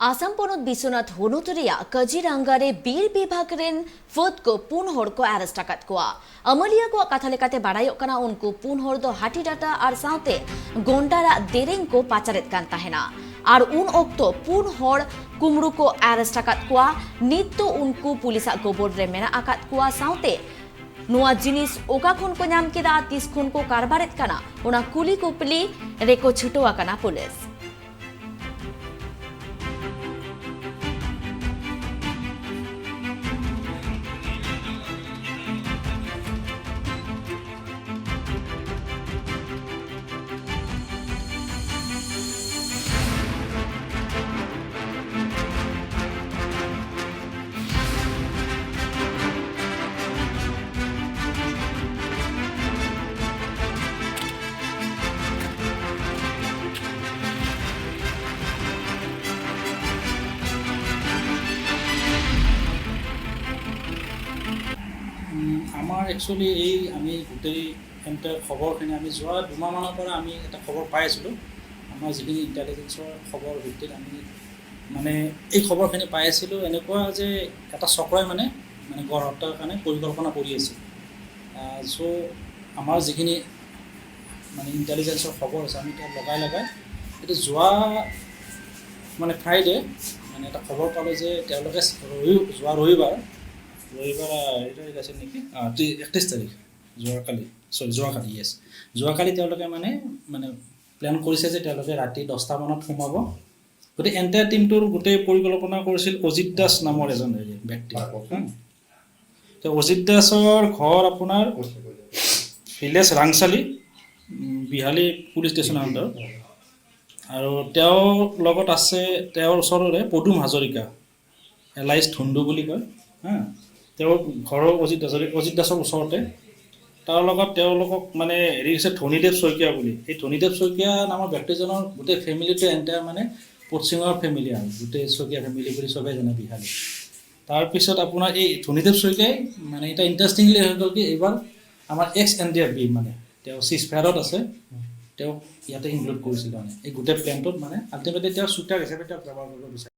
आसाम पनत बिश्वनाथ हनुतरिया काजिरंगारे बीर विभाग रेन फद को पुन हर को अरेस्ट आकात को अमलिया को कथा लेकाते बाड़ायोग कना उनको पुन हर दो हाटी डाटा और साउते गोंडारा देरेंग को पाचारेत कान ताहेना और उन ओक्तो पुन हर कुमरू को अरेस्ट आकात को नित तो उनको पुलिसा गोबर रे मेना आकात को साउते नुआ जिनिस ओका खुन को नाम केदा 30 खुन को कारबारेत काना उना कुली कुपली रेको छुटोआ काना पुलिस আমাৰ একচুৱেলি এই আমি গোটেই এণ্টাৰ খবৰখিনি আমি যোৱা দুমাহমানৰ পৰা আমি এটা খবৰ পাই আছিলোঁ আমাৰ যিখিনি ইণ্টেলিজেন্সৰ খবৰ ভিত্তিত আমি মানে এই খবৰখিনি পাই আছিলোঁ এনেকুৱা যে এটা চক্ৰই মানে গড় হত্যাৰ কাৰণে পৰিকল্পনা কৰি আছে চ' আমাৰ যিখিনি মানে ইণ্টেলিজেন্সৰ খবৰ আছে আমি তাত লগাই এইটো যোৱা মানে ফ্ৰাইডে মানে এটা খবৰ পালোঁ যে তেওঁলোকে যোৱা ৰবিবাৰ এইটো আছিল নেকি 31 তাৰিখ যোৱাকালি য়েছ যোৱাকালি তেওঁলোকে মানে প্লেন কৰিছে যে তেওঁলোকে ৰাতি 10টা মানত সোমাব গোটেই এণ্টায়াৰ টিমটোৰ গোটেই পৰিকল্পনা কৰিছিল অজিত দাস নামৰ এজন ব্যক্তি তো অজিত দাসৰ ঘৰ আপোনাৰ village Rangchali Behali police station under আৰু তেওঁৰ লগত আছে তেওঁৰ ওচৰৰে পদুম হাজৰিকা এলাইছ ধুন্দু বুলি কয় তেওঁৰ ঘৰৰ অজিত দাসৰ ওচৰতে তাৰ লগত তেওঁলোকক মানে হেৰি হৈছে ধনীদেৱ শইকীয়া বুলি এই ধনীদেৱ শইকীয়া নামৰ ব্যক্তিজনৰ গোটেই ফেমিলিটো এণ্টায়াৰ মানে পশ্চিমৰ ফেমিলি আৰু গোটেই শইকীয়া ফেমিলি বুলি চবেই জানে বিহালী তাৰপিছত আপোনাৰ এই ধনীদেৱ শইকীয়াই মানে এটা ইণ্টাৰেষ্টিংলি হৈ গ'ল কি এইবাৰ আমাৰ এক্স-NDF মানে তেওঁ চিজফায়াৰত আছে তেওঁ ইয়াতে ইনক্লুড কৰিছিল মানে এই গোটেই প্লেনটোত মানে আল্টিমেটলি তেওঁ শ্বুটাৰ হিচাপে তেওঁক ব্যৱহাৰ কৰিব বিচাৰে